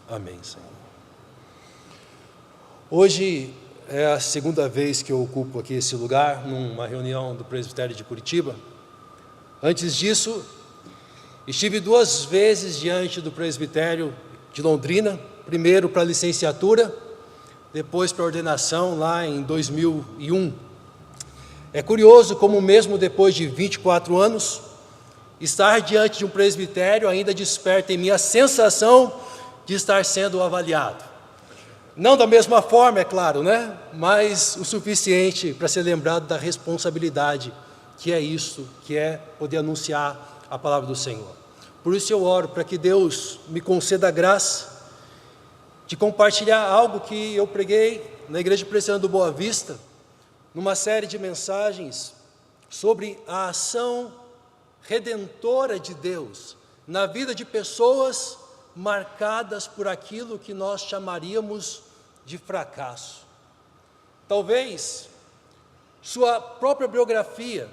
Amém, Senhor. Hoje é a segunda vez que eu ocupo aqui esse lugar, numa reunião do presbitério de Curitiba. Antes disso, estive 2 vezes diante do presbitério de Londrina, primeiro para a licenciatura, depois para a ordenação lá em 2001. É curioso como mesmo depois de 24 anos, estar diante de um presbitério ainda desperta em mim a sensação de estar sendo avaliado. Não da mesma forma, é claro, né? Mas o suficiente para ser lembrado da responsabilidade que é isso, que é poder anunciar a palavra do Senhor. Por isso eu oro para que Deus me conceda a graça de compartilhar algo que eu preguei na Igreja Presbiteriana do Boa Vista, numa série de mensagens sobre a ação redentora de Deus na vida de pessoas marcadas por aquilo que nós chamaríamos de fracasso. Talvez sua própria biografia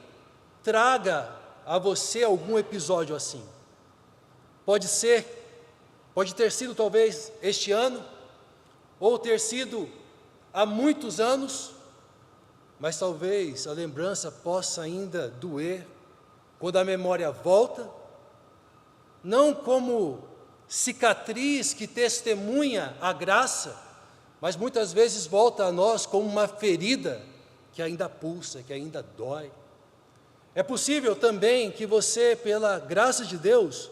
traga a você algum episódio assim. Pode ter sido talvez este ano, ou ter sido há muitos anos, mas talvez a lembrança possa ainda doer quando a memória volta, não como cicatriz que testemunha a graça, mas muitas vezes volta a nós como uma ferida que ainda pulsa, que ainda dói. É possível também que você, pela graça de Deus,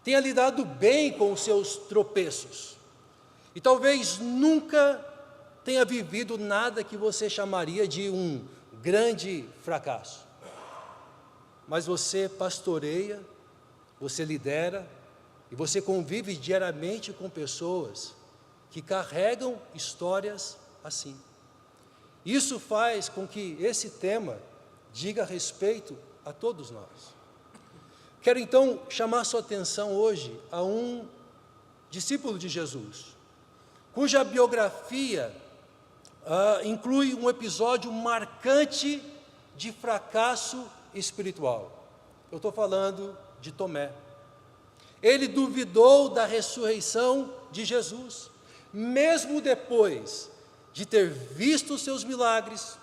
tenha lidado bem com os seus tropeços, e talvez nunca tenha vivido nada que você chamaria de um grande fracasso. Mas você pastoreia, você lidera, e você convive diariamente com pessoas que carregam histórias assim. Isso faz com que esse tema diga respeito a todos nós. Quero então chamar sua atenção hoje a um discípulo de Jesus, cuja biografia inclui um episódio marcante de fracasso espiritual. Eu estou falando de Tomé. Ele duvidou da ressurreição de Jesus, mesmo depois de ter visto os seus milagres,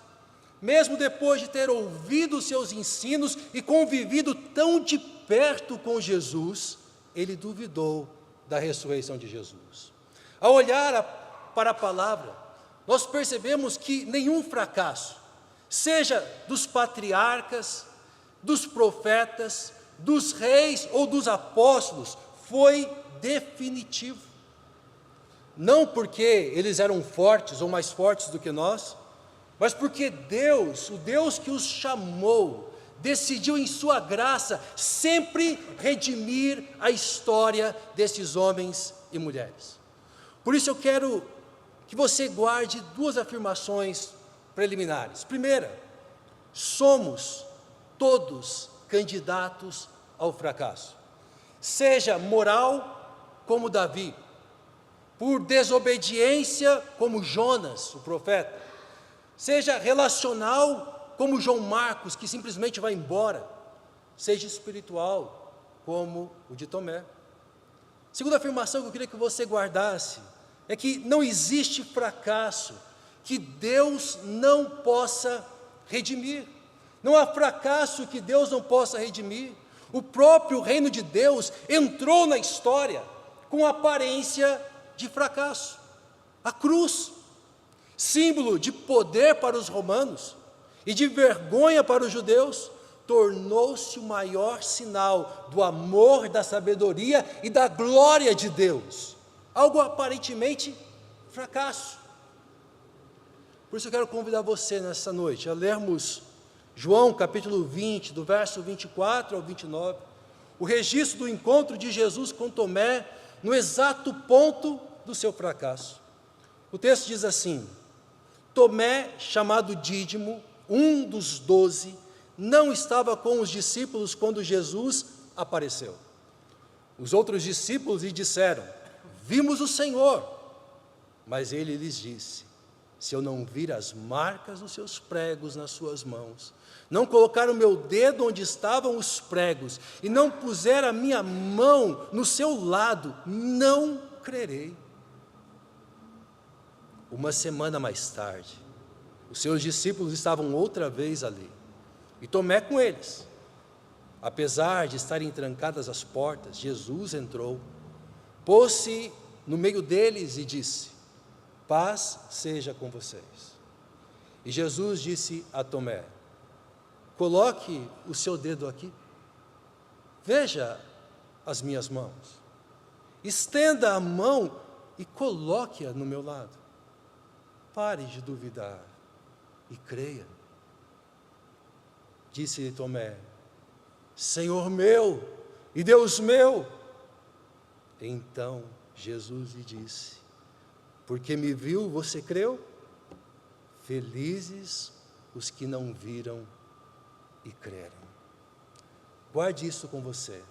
mesmo depois de ter ouvido os seus ensinos e convivido tão de perto com Jesus, ele duvidou da ressurreição de Jesus. Ao olhar para a palavra, nós percebemos que nenhum fracasso, seja dos patriarcas, dos profetas, dos reis ou dos apóstolos, foi definitivo. Não porque eles eram fortes ou mais fortes do que nós, mas porque Deus, o Deus que os chamou, decidiu em sua graça sempre redimir a história desses homens e mulheres. Por isso eu quero que você guarde 2 afirmações preliminares. Primeira, somos todos candidatos ao fracasso, seja moral como Davi, por desobediência como Jonas, o profeta, seja relacional como João Marcos, que simplesmente vai embora, seja espiritual como o de Tomé. Segunda afirmação que eu queria que você guardasse é que não existe fracasso que Deus não possa redimir. Não há fracasso que Deus não possa redimir. O próprio reino de Deus entrou na história com aparência de fracasso. A cruz, símbolo de poder para os romanos e de vergonha para os judeus, tornou-se o maior sinal do amor, da sabedoria e da glória de Deus. Algo aparentemente fracasso. Por isso eu quero convidar você nessa noite a lermos João capítulo 20, do verso 24 ao 29, o registro do encontro de Jesus com Tomé, no exato ponto do seu fracasso. O texto diz assim: Tomé, chamado Dídimo, um dos 12, não estava com os discípulos quando Jesus apareceu. Os outros discípulos lhe disseram: vimos o Senhor. Mas ele lhes disse: se eu não vir as marcas dos seus pregos nas suas mãos, não colocar o meu dedo onde estavam os pregos, e não puser a minha mão no seu lado, não crerei. Uma semana mais tarde, os seus discípulos estavam outra vez ali, e Tomé com eles. Apesar de estarem trancadas as portas, Jesus entrou, pôs-se no meio deles e disse: paz seja com vocês. E Jesus disse a Tomé: coloque o seu dedo aqui, veja as minhas mãos, estenda a mão e coloque-a no meu lado. Pare de duvidar e creia. Disse Tomé: Senhor meu e Deus meu. Então Jesus lhe disse: porque me viu, você creu? Felizes os que não viram e creram. Guarde isso com você.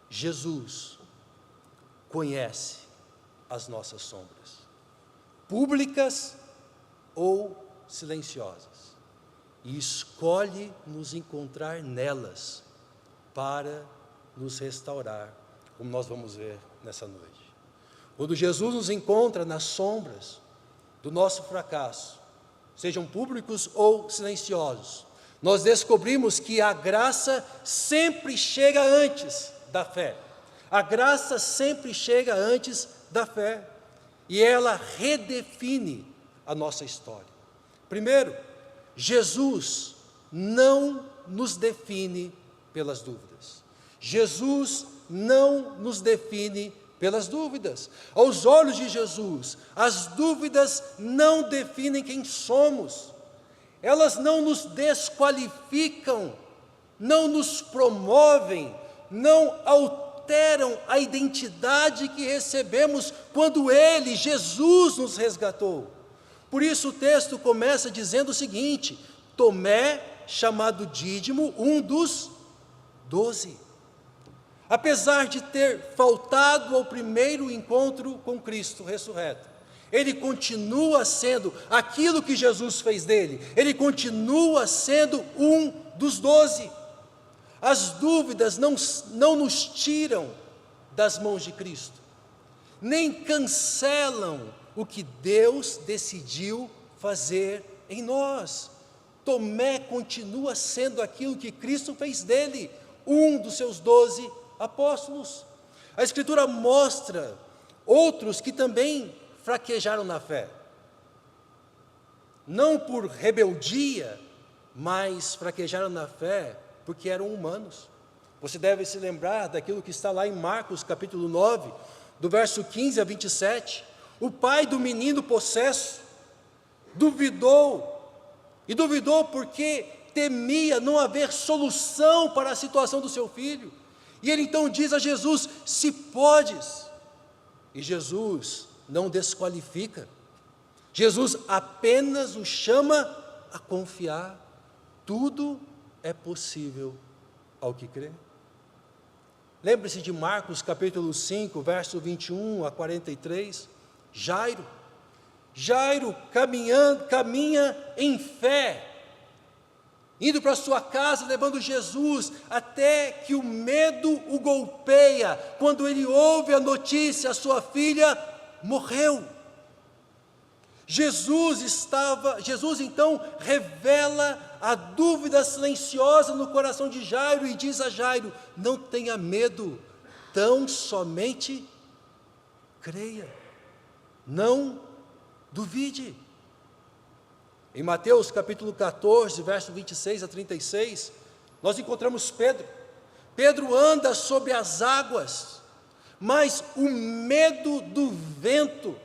Jesus conhece as nossas sombras, públicas ou silenciosas, e escolhe nos encontrar nelas para nos restaurar, como nós vamos ver nessa noite. Quando Jesus nos encontra nas sombras do nosso fracasso, sejam públicos ou silenciosos, nós descobrimos que a graça sempre chega antes da fé. A graça sempre chega antes da fé, e ela redefine a nossa história. Primeiro, Jesus não nos define pelas dúvidas. Jesus não nos define pelas dúvidas. Aos olhos de Jesus, as dúvidas não definem quem somos. Elas não nos desqualificam, não nos promovem, não alteram a identidade que recebemos quando Ele, Jesus, nos resgatou. Por isso o texto começa dizendo o seguinte: Tomé, chamado Dídimo, um dos 12. Apesar de ter faltado ao primeiro encontro com Cristo ressurreto, ele continua sendo aquilo que Jesus fez dele, ele continua sendo um dos 12. As dúvidas não nos tiram das mãos de Cristo, nem cancelam o que Deus decidiu fazer em nós. Tomé continua sendo aquilo que Cristo fez dele, um dos seus 12 apóstolos. A Escritura mostra outros que também fraquejaram na fé, não por rebeldia, mas fraquejaram na fé porque eram humanos. Você deve se lembrar daquilo que está lá em Marcos capítulo 9, do verso 15 a 27, o pai do menino possesso duvidou, e duvidou porque temia não haver solução para a situação do seu filho, e ele então diz a Jesus: se podes. E Jesus não desqualifica, Jesus apenas o chama a confiar. Tudo é possível ao que crê. Lembre-se de Marcos capítulo 5, verso 21 a 43, Jairo caminha em fé, indo para sua casa, levando Jesus, até que o medo o golpeia, quando ele ouve a notícia: a sua filha morreu. Jesus então revela a dúvida silenciosa no coração de Jairo e diz a Jairo: não tenha medo, tão somente creia, não duvide. Em Mateus capítulo 14, verso 26 a 36, nós encontramos Pedro. Pedro anda sobre as águas, mas o medo do vento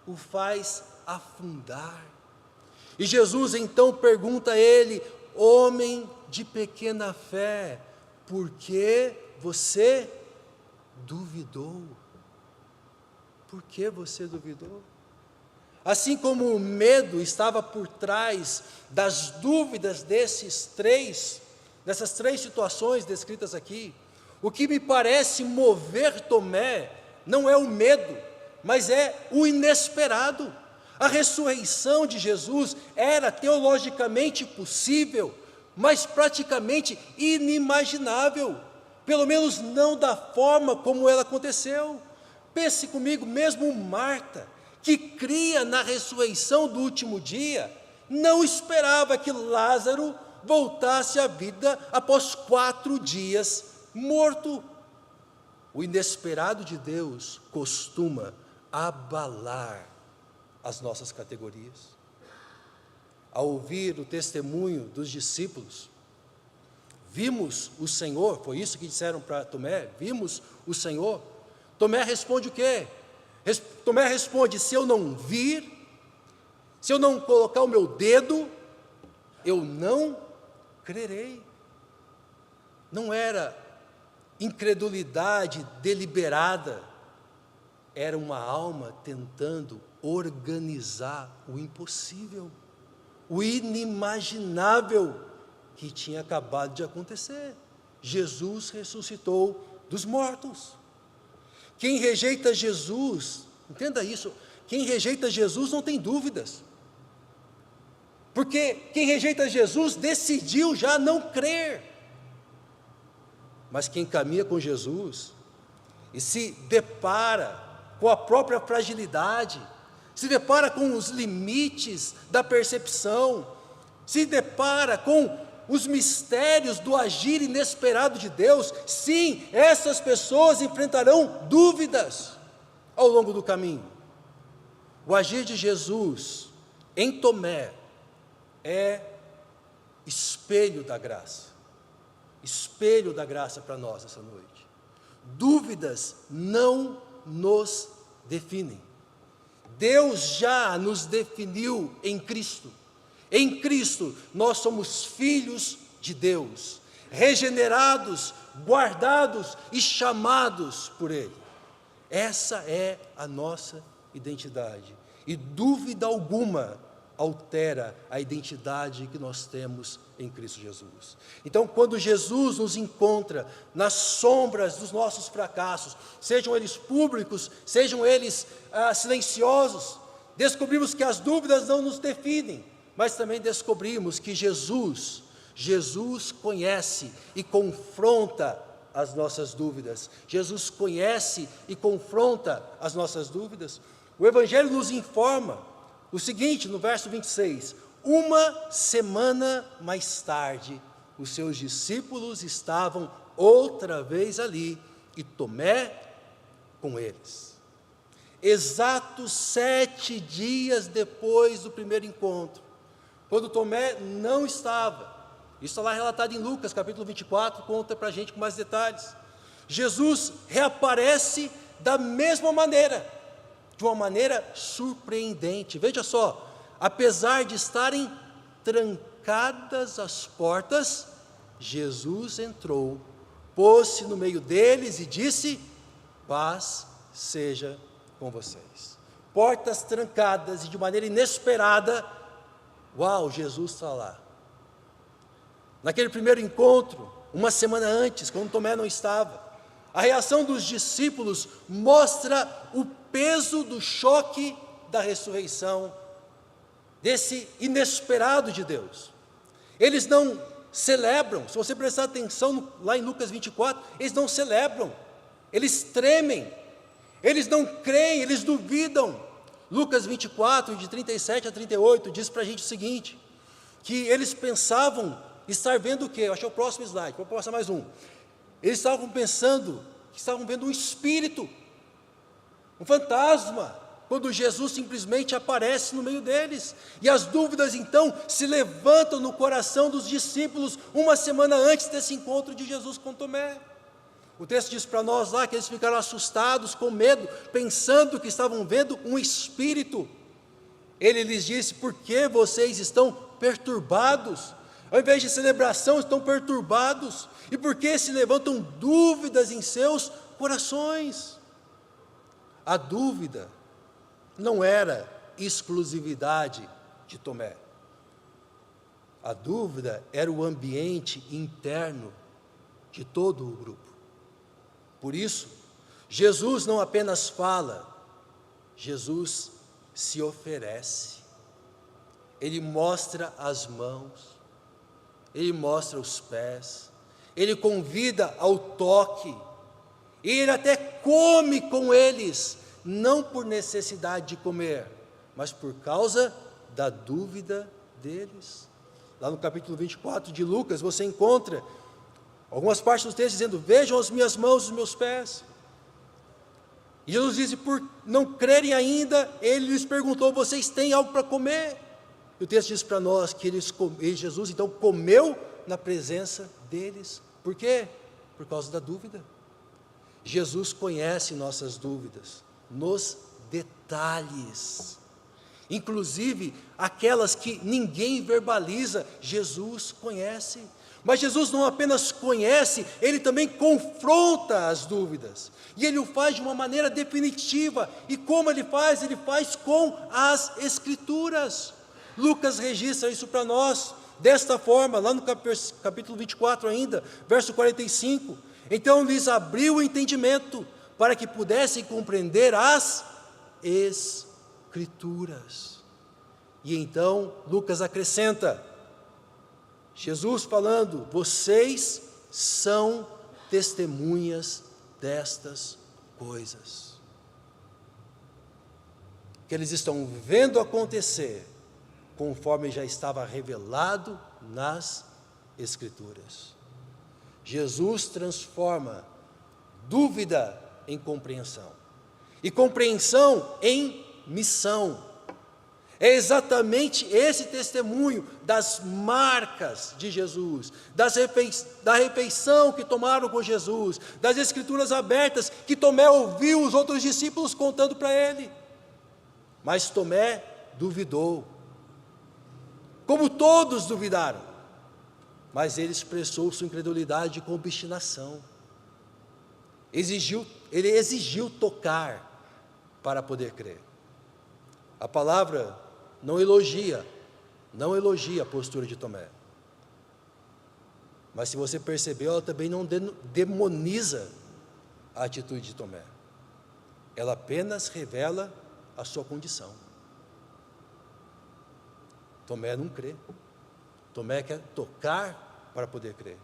o faz afundar. E Jesus então pergunta a ele: homem de pequena fé, por que você duvidou? Por que você duvidou? Assim como o medo estava por trás das dúvidas dessas três situações descritas aqui, o que me parece mover Tomé não é o medo, mas é o inesperado. A ressurreição de Jesus era teologicamente possível, mas praticamente inimaginável, pelo menos não da forma como ela aconteceu. Pense comigo, mesmo Marta, que cria na ressurreição do último dia, não esperava que Lázaro voltasse à vida após 4 dias morto. O inesperado de Deus costuma abalar as nossas categorias. Ao ouvir o testemunho dos discípulos, vimos o Senhor, foi isso que disseram para Tomé, vimos o Senhor. Tomé responde o quê? Tomé responde: se eu não vir, se eu não colocar o meu dedo, eu não crerei. Não era incredulidade deliberada, era uma alma tentando organizar o impossível, o inimaginável que tinha acabado de acontecer. Jesus ressuscitou dos mortos. Quem rejeita Jesus, entenda isso, quem rejeita Jesus não tem dúvidas, porque quem rejeita Jesus decidiu já não crer. Mas quem caminha com Jesus e se depara com a própria fragilidade, se depara com os limites da percepção, se depara com os mistérios do agir inesperado de Deus, sim, essas pessoas enfrentarão dúvidas ao longo do caminho. O agir de Jesus em Tomé é espelho da graça para nós essa noite. Dúvidas não nos definem. Deus já nos definiu em Cristo. Em Cristo nós somos filhos de Deus, regenerados, guardados e chamados por Ele. Essa é a nossa identidade, e dúvida alguma altera a identidade que nós temos em Cristo Jesus. Então, quando Jesus nos encontra nas sombras dos nossos fracassos, sejam eles públicos, sejam eles silenciosos, descobrimos que as dúvidas não nos definem, mas também descobrimos que Jesus conhece e confronta as nossas dúvidas. Jesus conhece e confronta as nossas dúvidas. O Evangelho nos informa o seguinte, no verso 26, 1 semana mais tarde, os seus discípulos estavam outra vez ali, e Tomé com eles. Exatos 7 dias depois do primeiro encontro, quando Tomé não estava, isso está lá relatado em Lucas, capítulo 24, conta para a gente com mais detalhes. Jesus reaparece da mesma maneira, de uma maneira surpreendente. Veja só, apesar de estarem trancadas as portas, Jesus entrou, pôs-se no meio deles e disse: paz seja com vocês. Portas trancadas e de maneira inesperada, uau, Jesus está lá. Naquele primeiro encontro, 1 semana antes, quando Tomé não estava, a reação dos discípulos mostra o peso do choque da ressurreição, desse inesperado de Deus. Eles não celebram, se você prestar atenção lá em Lucas 24, eles não celebram, eles tremem, eles não creem, eles duvidam. Lucas 24, de 37 a 38, diz para a gente o seguinte, que eles pensavam estar vendo o quê? Eu achei o próximo slide, vou passar mais um. Eles estavam pensando que estavam vendo um espírito, um fantasma, quando Jesus simplesmente aparece no meio deles. E as dúvidas então se levantam no coração dos discípulos 1 semana antes desse encontro de Jesus com Tomé. O texto diz para nós lá que eles ficaram assustados, com medo, pensando que estavam vendo um espírito. Ele lhes disse: por que vocês estão perturbados? Ao invés de celebração, estão perturbados. E por que se levantam dúvidas em seus corações? A dúvida não era exclusividade de Tomé. A dúvida era o ambiente interno de todo o grupo. Por isso, Jesus não apenas fala, Jesus se oferece. Ele mostra as mãos, Ele mostra os pés, Ele convida ao toque, E ele até come com eles, não por necessidade de comer, mas por causa da dúvida deles. Lá no capítulo 24 de Lucas, você encontra algumas partes do texto dizendo: vejam as minhas mãos e os meus pés. E Jesus disse: por não crerem ainda, ele lhes perguntou: vocês têm algo para comer? E o texto diz para nós que Jesus então comeu na presença deles. Por quê? Por causa da dúvida. Jesus conhece nossas dúvidas, nos detalhes, inclusive aquelas que ninguém verbaliza, Jesus conhece. Mas Jesus não apenas conhece, ele também confronta as dúvidas, e ele o faz de uma maneira definitiva. E como ele faz? Ele faz com as Escrituras. Lucas registra isso para nós, desta forma, lá no capítulo 24 ainda, verso 45, então lhes abriu o entendimento, para que pudessem compreender as Escrituras. E então Lucas acrescenta, Jesus falando: vocês são testemunhas destas coisas, que eles estão vendo acontecer, conforme já estava revelado nas Escrituras. Jesus transforma dúvida em compreensão, e compreensão em missão. É exatamente esse testemunho das marcas de Jesus, da refeição que tomaram com Jesus, das Escrituras abertas que Tomé ouviu os outros discípulos contando para ele. Mas Tomé duvidou, como todos duvidaram, mas ele expressou sua incredulidade com obstinação. Ele exigiu tocar para poder crer. A palavra não elogia a postura de Tomé. Mas se você percebeu, ela também não demoniza a atitude de Tomé. Ela apenas revela a sua condição. Tomé não crê. Tomé quer tocar para poder crer.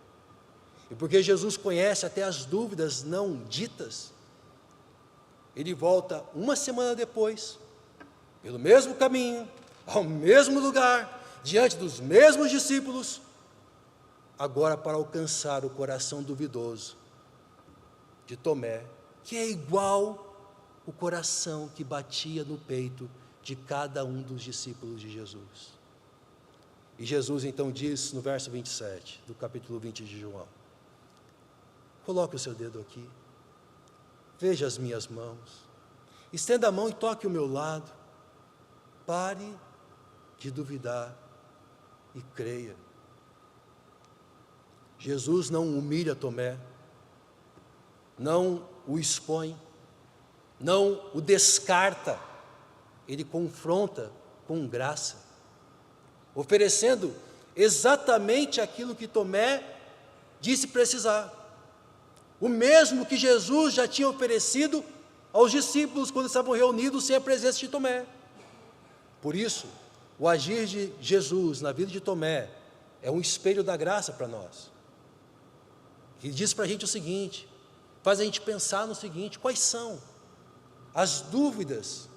E porque Jesus conhece até as dúvidas não ditas, ele volta uma semana depois, pelo mesmo caminho, ao mesmo lugar, diante dos mesmos discípulos, agora para alcançar o coração duvidoso de Tomé, que é igual o coração que batia no peito de cada um dos discípulos de Jesus. E Jesus então diz no verso 27 do capítulo 20 de João: coloque o seu dedo aqui, veja as minhas mãos, estenda a mão e toque o meu lado, pare de duvidar e creia. Jesus não humilha Tomé, não o expõe, não o descarta, ele confronta com graça, oferecendo exatamente aquilo que Tomé disse precisar, o mesmo que Jesus já tinha oferecido aos discípulos quando estavam reunidos sem a presença de Tomé. Por isso, o agir de Jesus na vida de Tomé é um espelho da graça para nós. Ele diz para a gente o seguinte, faz a gente pensar no seguinte: quais são as dúvidas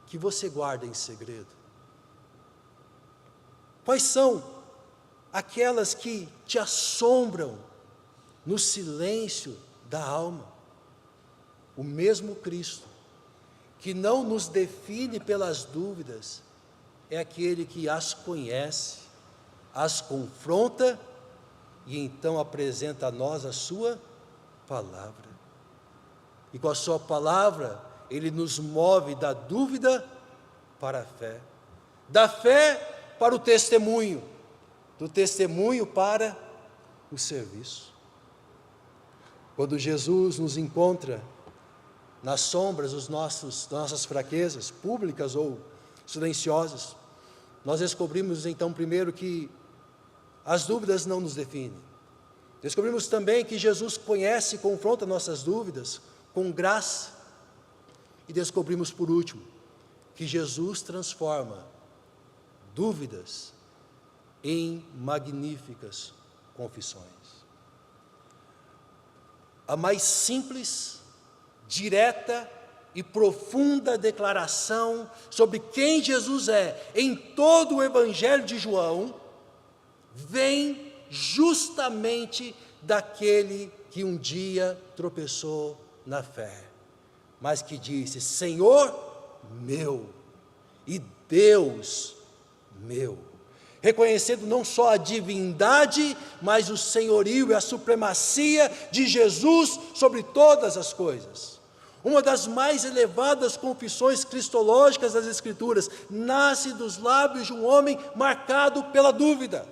que você guarda em segredo? Quais são aquelas que te assombram no silêncio da alma? O mesmo Cristo, que não nos define pelas dúvidas, é aquele que as conhece, as confronta e então apresenta a nós a sua palavra. E com a sua palavra, ele nos move da dúvida para a fé, da fé para o testemunho, do testemunho para o serviço. Quando Jesus nos encontra nas sombras das nossas fraquezas, públicas ou silenciosas, nós descobrimos então primeiro que as dúvidas não nos definem. Descobrimos também que Jesus conhece e confronta nossas dúvidas com graça. E descobrimos por último que Jesus transforma dúvidas em magníficas confissões. A mais simples direta e profunda declaração sobre quem Jesus é em todo o Evangelho de João, vem justamente daquele que um dia tropeçou na fé, mas que disse: Senhor meu e Deus meu, reconhecendo não só a divindade, mas o senhorio e a supremacia de Jesus sobre todas as coisas. Uma das mais elevadas confissões cristológicas das Escrituras nasce dos lábios de um homem marcado pela dúvida.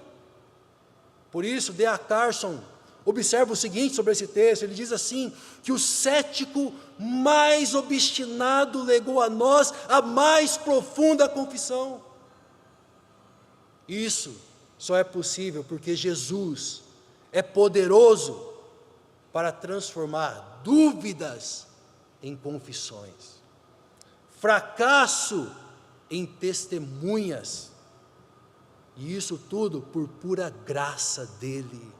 Por isso, D.A. Carson observa o seguinte sobre esse texto, ele diz assim, que o cético mais obstinado legou a nós a mais profunda confissão. Isso só é possível porque Jesus é poderoso para transformar dúvidas em confissões, fracasso em testemunhas, e isso tudo por pura graça dele.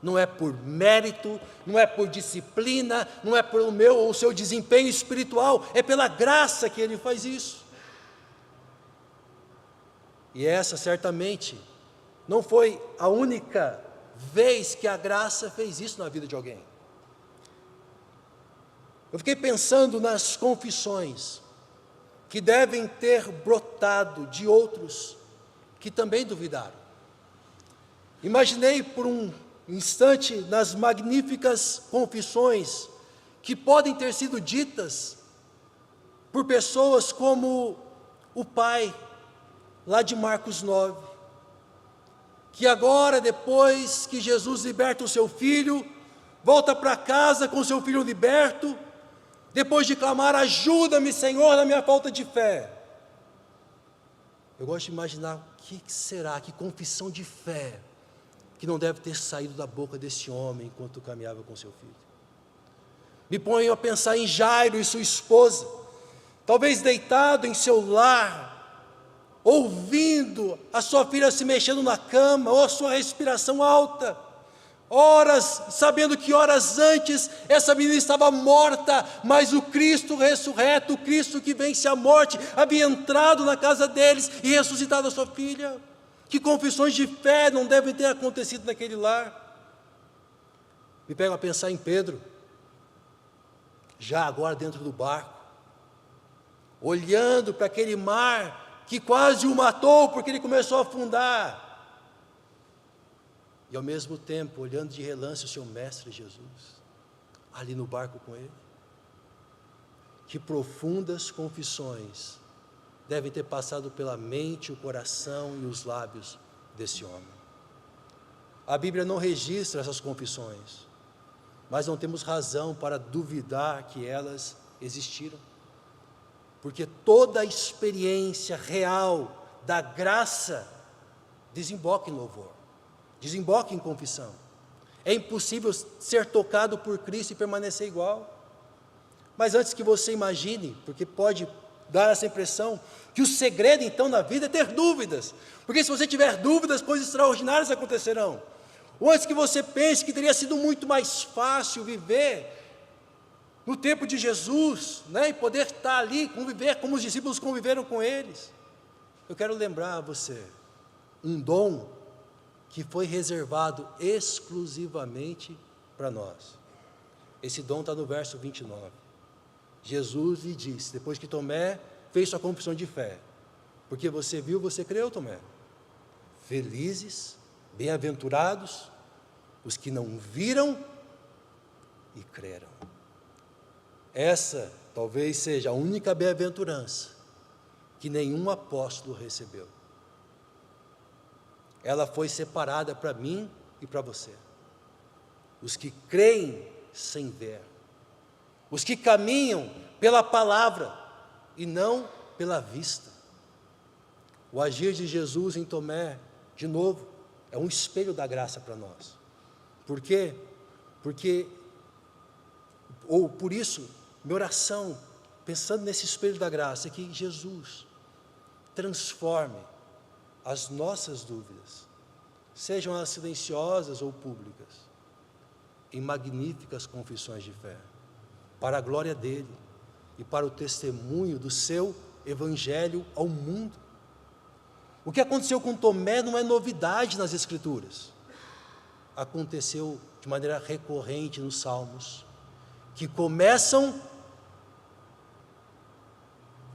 Não é por mérito, não é por disciplina, não é pelo meu ou seu desempenho espiritual, é pela graça que ele faz isso. E essa certamente não foi a única vez que a graça fez isso na vida de alguém. Eu fiquei pensando nas confissões que devem ter brotado de outros que também duvidaram. Imaginei por um instante nas magníficas confissões que podem ter sido ditas por pessoas como o pai, lá de Marcos 9, que agora, depois que Jesus liberta o seu filho, volta para casa com o seu filho liberto, depois de clamar: ajuda-me, Senhor, na minha falta de fé. Eu gosto de imaginar o que será, que confissão de fé que não deve ter saído da boca desse homem enquanto caminhava com seu filho. Me ponho a pensar em Jairo e sua esposa, talvez deitado em seu lar, ouvindo a sua filha se mexendo na cama, ou a sua respiração alta, horas, sabendo que horas antes essa menina estava morta, mas o Cristo ressurreto, o Cristo que vence a morte, havia entrado na casa deles e ressuscitado a sua filha. Que confissões de fé não devem ter acontecido naquele lar. Me pego a pensar em Pedro, já agora dentro do barco, olhando para aquele mar que quase o matou porque ele começou a afundar, e ao mesmo tempo olhando de relance o seu mestre Jesus, ali no barco com ele. Que profundas confissões devem ter passado pela mente, o coração e os lábios desse homem. A Bíblia não registra essas confissões, mas não temos razão para duvidar que elas existiram, porque toda a experiência real da graça desemboca em louvor, desemboca em confissão. É impossível ser tocado por Cristo e permanecer igual. Mas antes que você imagine, porque pode dar essa impressão, que o segredo então na vida é ter dúvidas, porque se você tiver dúvidas, coisas extraordinárias acontecerão. Ou antes que você pense que teria sido muito mais fácil viver no tempo de Jesus, né, e poder estar ali, conviver como os discípulos conviveram com eles. Eu quero lembrar a você, um dom que foi reservado exclusivamente para nós. Esse dom está no verso 29. Jesus lhe disse, depois que Tomé fez sua confissão de fé: porque você viu, você creu, Tomé. Felizes, bem-aventurados os que não viram e creram. Essa talvez seja a única bem-aventurança que nenhum apóstolo recebeu. Ela foi separada para mim e para você. Os que creem sem ver, os que caminham pela palavra e não pela vista. O agir de Jesus em Tomé, de novo, é um espelho da graça para nós. Por quê? Por isso, minha oração, pensando nesse espelho da graça, é que Jesus transforme as nossas dúvidas, sejam elas silenciosas ou públicas, em magníficas confissões de fé. para a glória dele e para o testemunho do seu evangelho ao mundo. O que aconteceu com Tomé não é novidade nas Escrituras. Aconteceu de maneira recorrente nos Salmos, que começam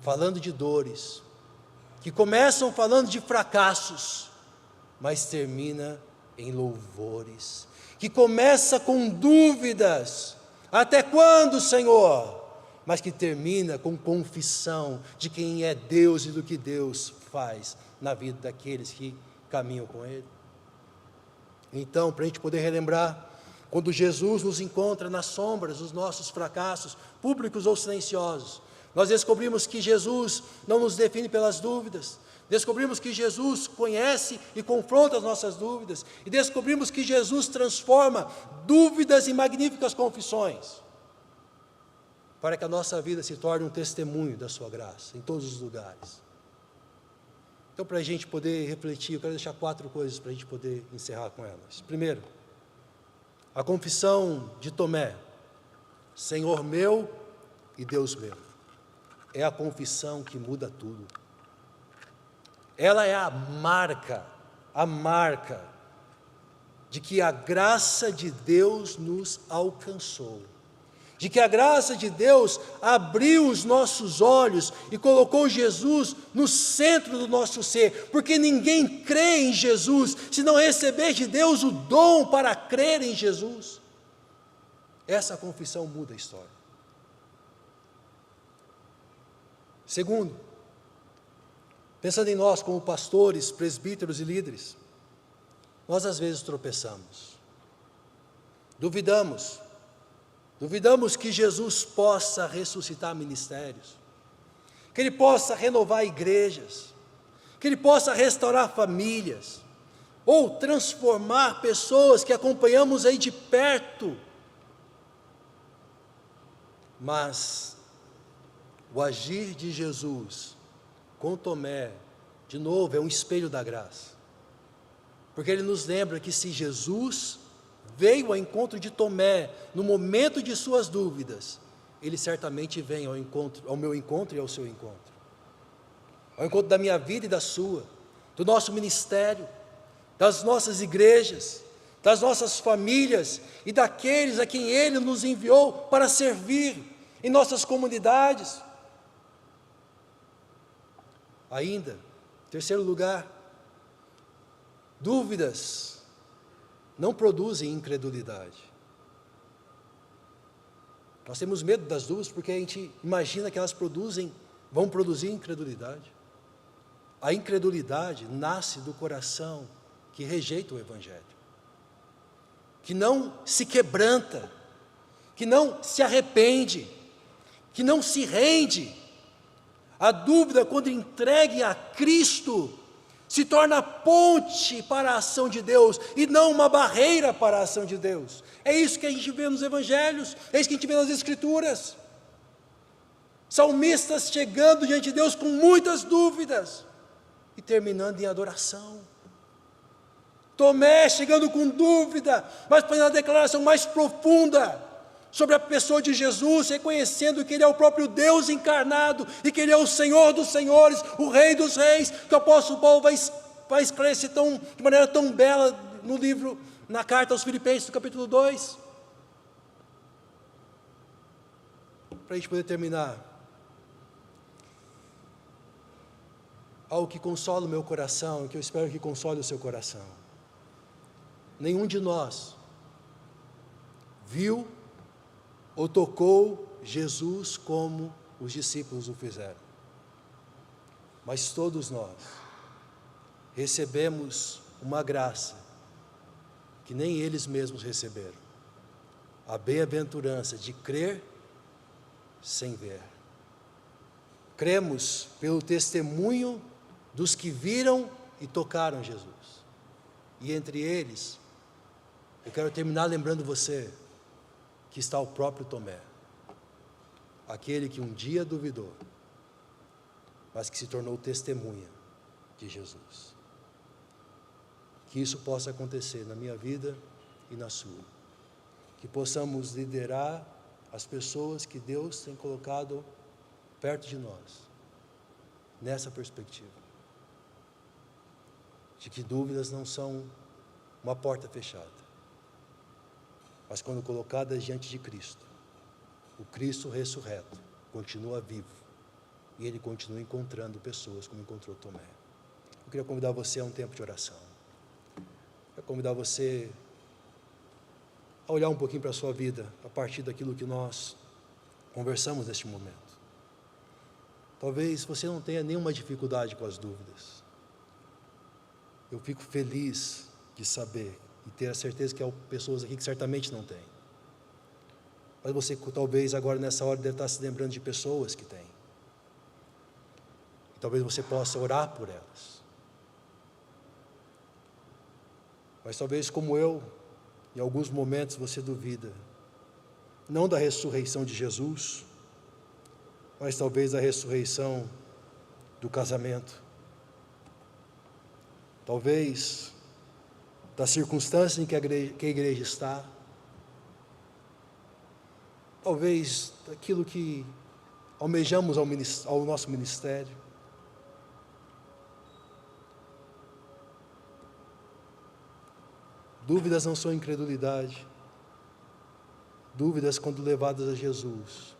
falando de dores, que começam falando de fracassos, mas termina em louvores, que começa com dúvidas, até quando, Senhor? Mas que termina com confissão de quem é Deus e do que Deus faz na vida daqueles que caminham com Ele. Então, para a gente poder relembrar, quando Jesus nos encontra nas sombras dos nossos fracassos, públicos ou silenciosos, nós descobrimos que Jesus não nos define pelas dúvidas, descobrimos que Jesus conhece e confronta as nossas dúvidas, e descobrimos que Jesus transforma dúvidas em magníficas confissões, para que a nossa vida se torne um testemunho da sua graça, em todos os lugares. Então, para a gente poder refletir, eu quero deixar 4 coisas para a gente poder encerrar com elas. Primeiro, a confissão de Tomé, Senhor meu e Deus meu, é a confissão que muda tudo. Ela é a marca de que a graça de Deus nos alcançou, de que a graça de Deus abriu os nossos olhos e colocou Jesus no centro do nosso ser, porque ninguém crê em Jesus se não receber de Deus o dom para crer em Jesus. Essa confissão muda a história. Segundo, pensando em nós como pastores, presbíteros e líderes, nós às vezes tropeçamos, duvidamos que Jesus possa ressuscitar ministérios, que Ele possa renovar igrejas, que Ele possa restaurar famílias, ou transformar pessoas que acompanhamos aí de perto. Mas o agir de Jesus com Tomé, de novo, é um espelho da graça, porque ele nos lembra que se Jesus veio ao encontro de Tomé no momento de suas dúvidas, ele certamente vem ao meu encontro e ao seu encontro, ao encontro da minha vida e da sua, do nosso ministério, das nossas igrejas, das nossas famílias e daqueles a quem Ele nos enviou para servir em nossas comunidades. Ainda, terceiro lugar, dúvidas não produzem incredulidade. Nós temos medo das dúvidas porque a gente imagina que elas vão produzir incredulidade. A incredulidade nasce do coração que rejeita o Evangelho, que não se quebranta, que não se arrepende, que não se rende. A dúvida, quando entregue a Cristo, se torna ponte para a ação de Deus e não uma barreira para a ação de Deus. É isso que a gente vê nos Evangelhos, é isso que a gente vê nas Escrituras. Salmistas chegando diante de Deus com muitas dúvidas e terminando em adoração. Tomé chegando com dúvida, mas fazendo a declaração mais profunda sobre a pessoa de Jesus, reconhecendo que Ele é o próprio Deus encarnado, e que Ele é o Senhor dos senhores, o Rei dos reis, que o apóstolo Paulo vai esclarecer de maneira tão bela no livro, na carta aos Filipenses, no capítulo 2. Para a gente poder terminar, algo que consola o meu coração, que eu espero que console o seu coração. Nenhum de nós viu ou tocou Jesus como os discípulos o fizeram, mas todos nós recebemos uma graça que nem eles mesmos receberam, a bem-aventurança de crer sem ver. Cremos pelo testemunho dos que viram e tocaram Jesus, e entre eles, eu quero terminar lembrando você que está o próprio Tomé, aquele que um dia duvidou, mas que se tornou testemunha de Jesus. Que isso possa acontecer na minha vida e na sua, que possamos liderar as pessoas que Deus tem colocado perto de nós, nessa perspectiva, de que dúvidas não são uma porta fechada, mas quando colocadas diante de Cristo, o Cristo ressurreto continua vivo, e Ele continua encontrando pessoas como encontrou Tomé. Eu queria convidar você a um tempo de oração. Eu queria convidar você a olhar um pouquinho para a sua vida, a partir daquilo que nós conversamos neste momento. Talvez você não tenha nenhuma dificuldade com as dúvidas. Eu fico feliz de saber e ter a certeza que há pessoas aqui que certamente não têm. Mas você talvez agora nessa hora deve estar se lembrando de pessoas que têm. E talvez você possa orar por elas. Mas talvez como eu, em alguns momentos você duvida, não da ressurreição de Jesus, mas talvez da ressurreição do casamento, talvez da circunstância em que a igreja está, talvez daquilo que almejamos ao nosso ministério. Dúvidas não são incredulidade. Dúvidas, quando levadas a Jesus,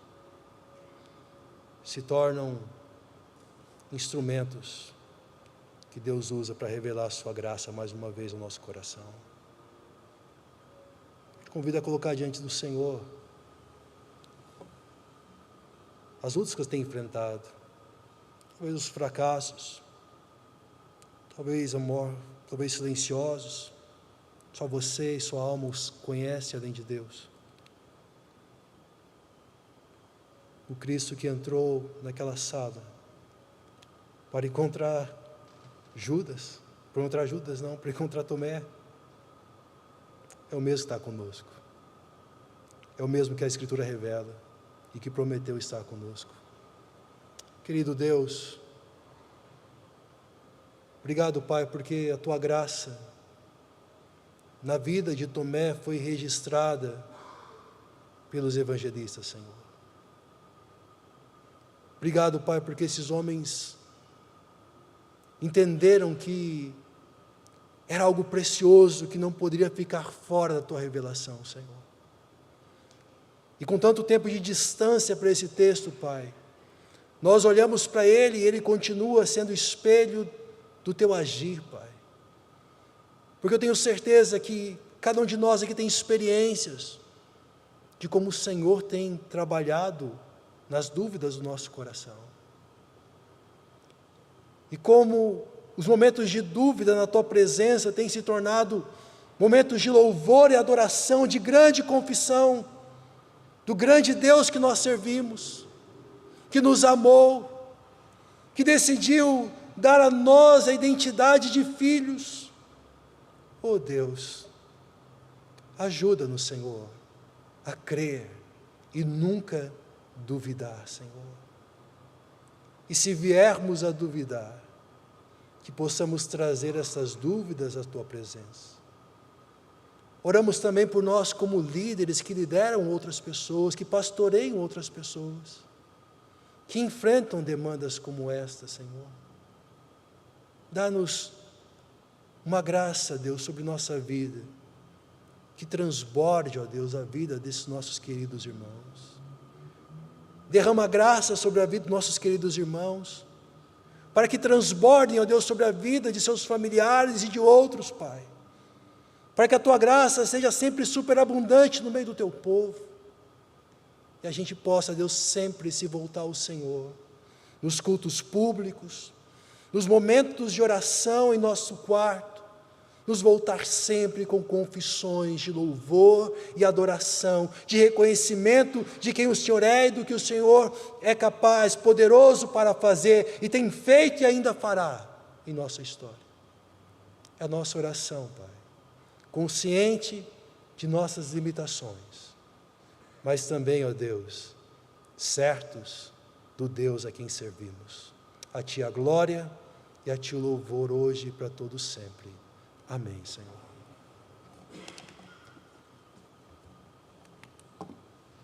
se tornam instrumentos que Deus usa para revelar a sua graça mais uma vez ao nosso coração. Eu te convido a colocar diante do Senhor as lutas que você tem enfrentado, talvez os fracassos, talvez amor, talvez silenciosos. Só você e sua alma os conhece além de Deus. O Cristo que entrou naquela sala para encontrar Judas, para encontrar Tomé, é o mesmo que está conosco. É o mesmo que a Escritura revela e que prometeu estar conosco. Querido Deus, obrigado, Pai, porque a Tua graça na vida de Tomé foi registrada pelos evangelistas, Senhor. Obrigado, Pai, porque esses homens entenderam que era algo precioso que não poderia ficar fora da Tua revelação, Senhor. E com tanto tempo de distância para esse texto, Pai, nós olhamos para ele e ele continua sendo espelho do Teu agir, Pai. Porque eu tenho certeza que cada um de nós aqui tem experiências de como o Senhor tem trabalhado nas dúvidas do nosso coração. E como os momentos de dúvida na Tua presença têm se tornado momentos de louvor e adoração, de grande confissão do grande Deus que nós servimos, que nos amou, que decidiu dar a nós a identidade de filhos. Oh Deus, ajuda-nos, Senhor, a crer e nunca duvidar, Senhor. E se viermos a duvidar, que possamos trazer essas dúvidas à Tua presença. Oramos também por nós como líderes que lideram outras pessoas, que pastoreiam outras pessoas, que enfrentam demandas como esta, Senhor. Dá-nos uma graça, Deus, sobre nossa vida, que transborde, ó Deus, a vida desses nossos queridos irmãos. Derrama graça sobre a vida dos nossos queridos irmãos, para que transbordem, ó Deus, sobre a vida de seus familiares e de outros, Pai. Para que a Tua graça seja sempre superabundante no meio do Teu povo. E a gente possa, Deus, sempre se voltar ao Senhor, nos cultos públicos, nos momentos de oração em nosso quarto, nos voltar sempre com confissões de louvor e adoração, de reconhecimento de quem o Senhor é e do que o Senhor é capaz, poderoso para fazer e tem feito e ainda fará em nossa história. É a nossa oração, Pai, consciente de nossas limitações, mas também, ó Deus, certos do Deus a quem servimos. A Ti a glória e a Ti o louvor hoje e para todos sempre. Amém, Senhor.